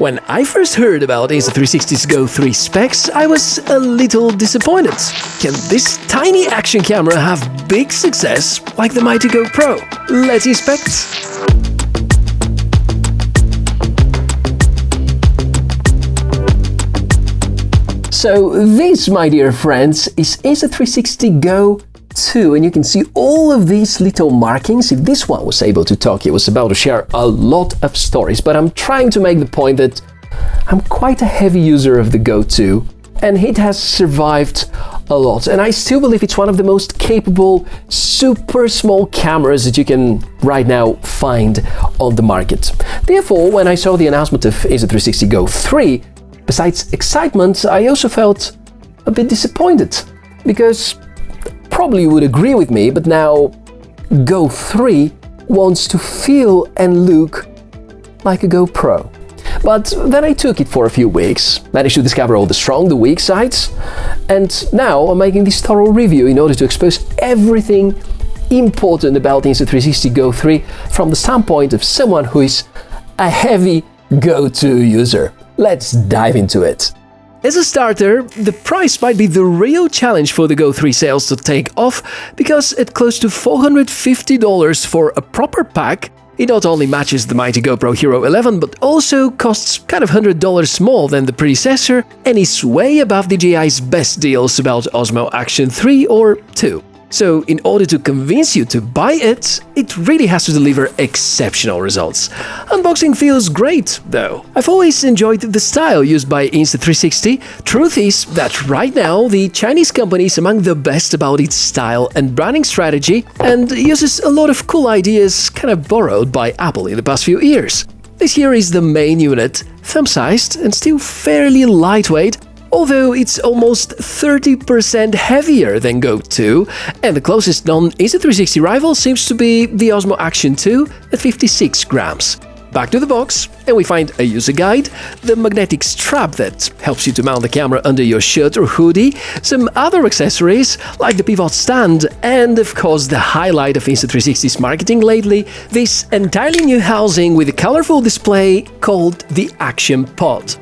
When I first heard about Insta360's GO 3 specs, I was a little disappointed. Can this tiny action camera have big success like the mighty GoPro? Let's inspect. So this, my dear friends, is Insta360 GO 2, and you can see all of these little markings. If this one was able to talk, it was about to share a lot of stories, but I'm trying to make the point that I'm quite a heavy user of the GO 2, and it has survived a lot, and I still believe it's one of the most capable, super small cameras that you can right now find on the market. Therefore, when I saw the announcement of Insta360 GO 3, besides excitement, I also felt a bit disappointed, because probably you would agree with me, but now GO 3 wants to feel and look like a GoPro. But then I took it for a few weeks, managed to discover all the strong, the weak sides, and now I'm making this thorough review in order to expose everything important about Insta360 GO 3 from the standpoint of someone who is a heavy GO 2 user. Let's dive into it. As a starter, the price might be the real challenge for the GO 3 sales to take off, because at close to $450 for a proper pack, it not only matches the mighty GoPro Hero 11, but also costs kind of $100 more than the predecessor and is way above DJI's best deals about Osmo Action 3 or 2. So in order to convince you to buy it, it really has to deliver exceptional results. Unboxing feels great, though. I've always enjoyed the style used by Insta360. Truth is that right now, the Chinese company is among the best about its style and branding strategy, and uses a lot of cool ideas kind of borrowed by Apple in the past few years. This here is the main unit, thumb-sized and still fairly lightweight, although it's almost 30% heavier than GO 2, and the closest non-Insta360 rival seems to be the Osmo Action 2 at 56 grams. Back to the box, and we find a user guide, the magnetic strap that helps you to mount the camera under your shirt or hoodie, some other accessories like the pivot stand, and of course the highlight of Insta360's marketing lately, this entirely new housing with a colorful display called the Action Pod.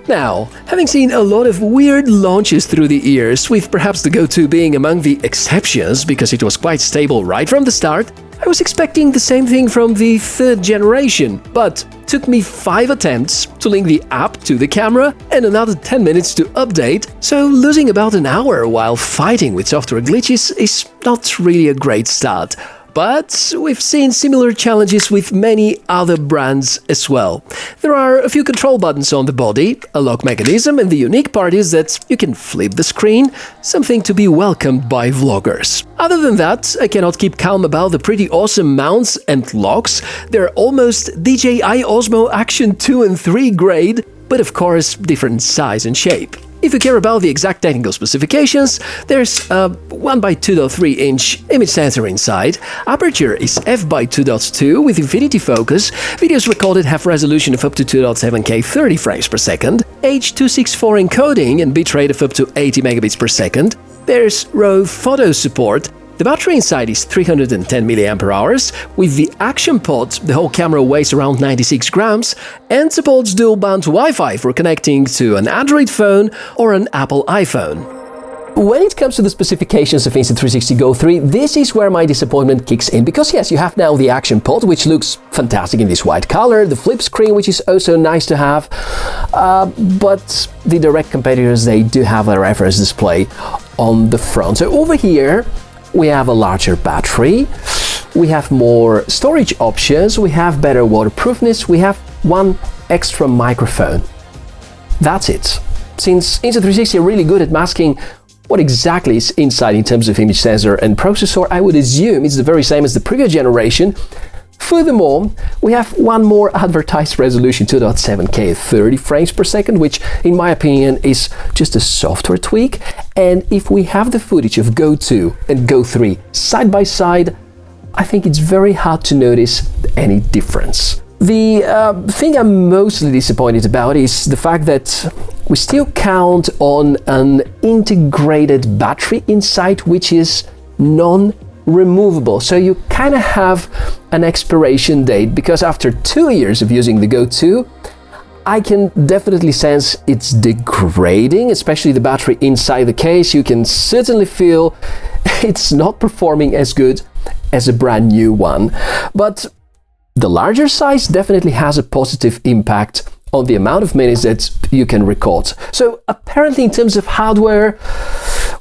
Now, having seen a lot of weird launches through the years, with perhaps the GO 2 being among the exceptions because it was quite stable right from the start, I was expecting the same thing from the third generation, but took me 5 attempts to link the app to the camera and another 10 minutes to update, so losing about an hour while fighting with software glitches is not really a great start. But we've seen similar challenges with many other brands as well. There are a few control buttons on the body, a lock mechanism, and the unique part is that you can flip the screen, something to be welcomed by vloggers. Other than that, I cannot keep calm about the pretty awesome mounts and locks. They're almost DJI Osmo Action 2 and 3 grade, but of course different size and shape. If you care about the exact technical specifications, there's a 1x2.3 inch image sensor inside, aperture is f/2.2 with infinity focus, videos recorded have resolution of up to 2.7K 30 frames per second, H.264 encoding and bitrate of up to 80 megabits per second, there's RAW photo support. The battery inside is 310 mAh. With the Action Pod, the whole camera weighs around 96 grams and supports dual-band Wi-Fi for connecting to an Android phone or an Apple iPhone. When it comes to the specifications of Insta360 GO 3, this is where my disappointment kicks in, because yes, you have now the Action Pod, which looks fantastic in this white color, the flip screen, which is also nice to have, but the direct competitors, they do have a reference display on the front. So over here, we have a larger battery, we have more storage options, we have better waterproofness, we have one extra microphone. That's it. Since Insta360 are really good at masking what exactly is inside in terms of image sensor and processor, I would assume it's the very same as the previous generation. Furthermore, we have one more advertised resolution, 2.7K 30 frames per second, which in my opinion is just a software tweak. And if we have the footage of GO 2 and GO 3 side by side, I think it's very hard to notice any difference. The thing I'm mostly disappointed about is the fact that we still count on an integrated battery inside, which is non-removable. So you kind of have an expiration date, because after 2 years of using the GO 2, I can definitely sense it's degrading, especially the battery inside the case. You can certainly feel it's not performing as good as a brand new one. But the larger size definitely has a positive impact on the amount of minutes that you can record. So apparently in terms of hardware,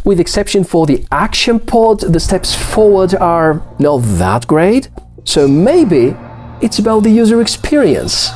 with exception for the action pod, the steps forward are not that great. So maybe it's about the user experience.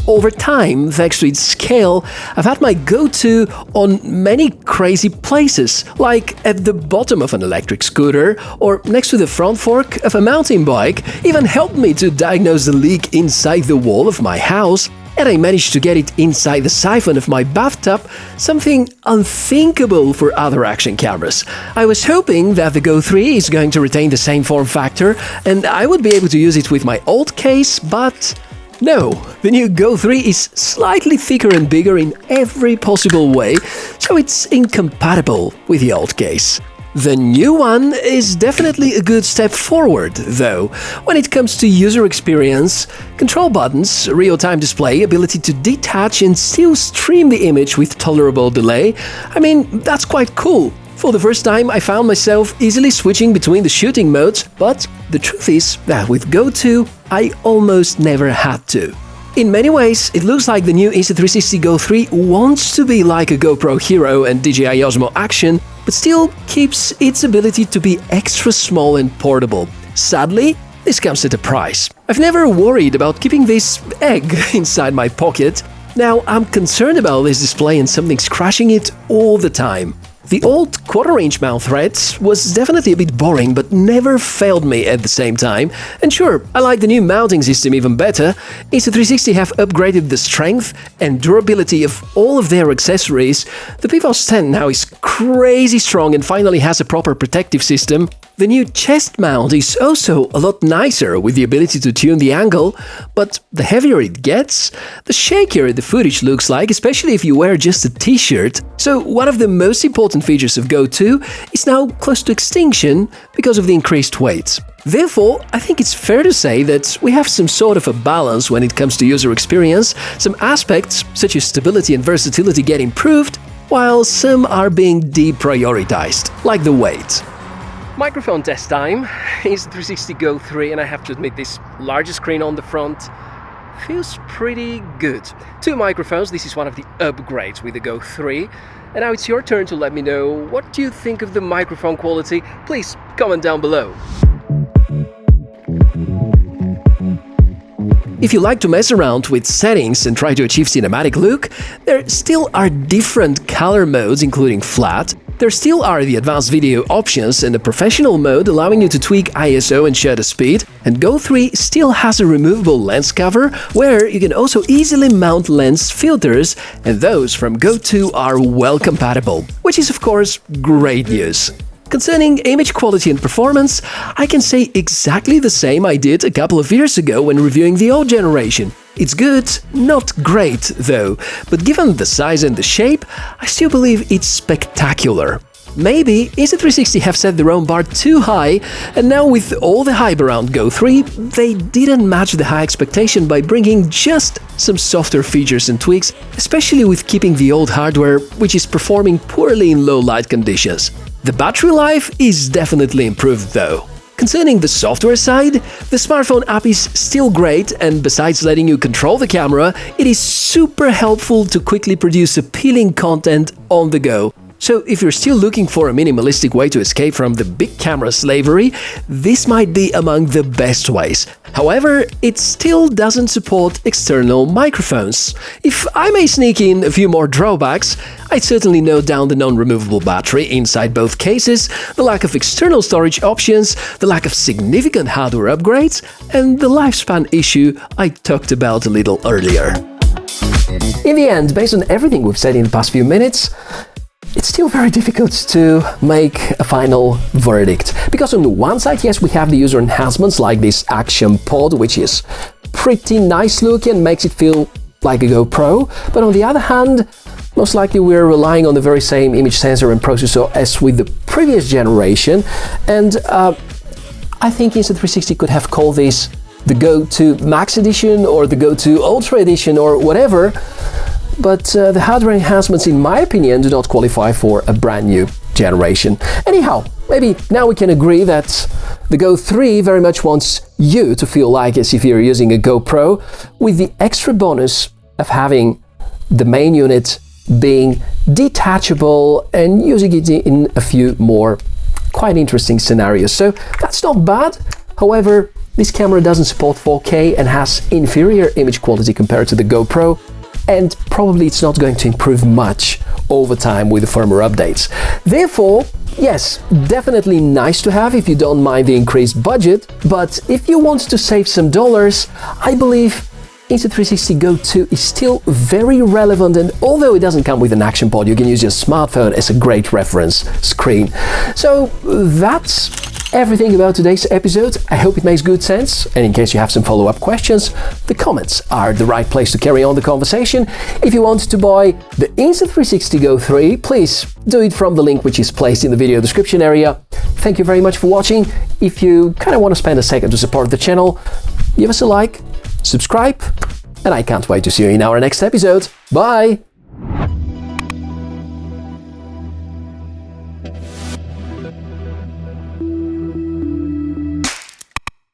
Over time, thanks to its scale, I've had my go-to on many crazy places, like at the bottom of an electric scooter or next to the front fork of a mountain bike. Even helped me to diagnose the leak inside the wall of my house, and I managed to get it inside the siphon of my bathtub, something unthinkable for other action cameras. I was hoping that the Go 3 is going to retain the same form factor and I would be able to use it with my old case, but no, the new Go 3 is slightly thicker and bigger in every possible way, so it's incompatible with the old case. The new one is definitely a good step forward, though, when it comes to user experience, control buttons, real-time display, ability to detach and still stream the image with tolerable delay. I mean, that's quite cool. For the first time, I found myself easily switching between the shooting modes, but the truth is that with Go 2, I almost never had to. In many ways, it looks like the new Insta360 GO 3 wants to be like a GoPro Hero and DJI Osmo Action, but still keeps its ability to be extra small and portable. Sadly, this comes at a price. I've never worried about keeping this egg inside my pocket. Now I'm concerned about this display and something's crashing it all the time. The old quarter-inch mount thread was definitely a bit boring, but never failed me at the same time. And sure, I like the new mounting system even better. Insta360 have upgraded the strength and durability of all of their accessories. The Pivot 10 now is crazy strong and finally has a proper protective system. The new chest mount is also a lot nicer with the ability to tune the angle, but the heavier it gets, the shakier the footage looks like, especially if you wear just a t-shirt. So one of the most important features of Go 2 is now close to extinction because of the increased weight. Therefore, I think it's fair to say that we have some sort of a balance when it comes to user experience. Some aspects, such as stability and versatility, get improved, while some are being deprioritized, like the weight. Microphone test time. Insta360 GO 3, and I have to admit this larger screen on the front feels pretty good. Two microphones, this is one of the upgrades with the Go 3. And now it's your turn to let me know what do you think of the microphone quality. Please comment down below. If you like to mess around with settings and try to achieve cinematic look, there still are different color modes, including flat. There still are the advanced video options and the professional mode allowing you to tweak ISO and shutter speed, and Go 3 still has a removable lens cover where you can also easily mount lens filters, and those from Go 2 are well compatible, which is of course great news. Concerning image quality and performance, I can say exactly the same I did a couple of years ago when reviewing the old generation. It's good, not great though, but given the size and the shape, I still believe it's spectacular. Maybe Insta360 have set their own bar too high, and now with all the hype around Go 3, they didn't match the high expectation by bringing just some softer features and tweaks, especially with keeping the old hardware, which is performing poorly in low light conditions. The battery life is definitely improved though. Concerning the software side, the smartphone app is still great, and besides letting you control the camera, it is super helpful to quickly produce appealing content on the go. So if you're still looking for a minimalistic way to escape from the big camera slavery, this might be among the best ways. However, it still doesn't support external microphones. If I may sneak in a few more drawbacks, I'd certainly note down the non-removable battery inside both cases, the lack of external storage options, the lack of significant hardware upgrades, and the lifespan issue I talked about a little earlier. In the end, based on everything we've said in the past few minutes, it's still very difficult to make a final verdict. Because on the one side, yes, we have the user enhancements like this action pod, which is pretty nice looking and makes it feel like a GoPro. But on the other hand, most likely we're relying on the very same image sensor and processor as with the previous generation. And I think Insta360 could have called this the Go 2 Max Edition or the Go 2 Ultra Edition or whatever, but the hardware enhancements, in my opinion, do not qualify for a brand new generation. Anyhow, maybe now we can agree that the Go 3 very much wants you to feel like as if you're using a GoPro, with the extra bonus of having the main unit being detachable and using it in a few more quite interesting scenarios. So that's not bad. However, this camera doesn't support 4K and has inferior image quality compared to the GoPro, and probably it's not going to improve much over time with the firmware updates. Therefore, yes, definitely nice to have if you don't mind the increased budget, but if you want to save some dollars, I believe Insta360 GO 2 is still very relevant, and although it doesn't come with an action pod, you can use your smartphone as a great reference screen. So that's everything about today's episode. I hope it makes good sense, and in case you have some follow-up questions, the comments are the right place to carry on the conversation. If you want to buy the Insta360 GO 3, please do it from the link which is placed in the video description area. Thank you very much for watching. If you kind of want to spend a second to support the channel, give us a like, subscribe, and I can't wait to see you in our next episode. Bye!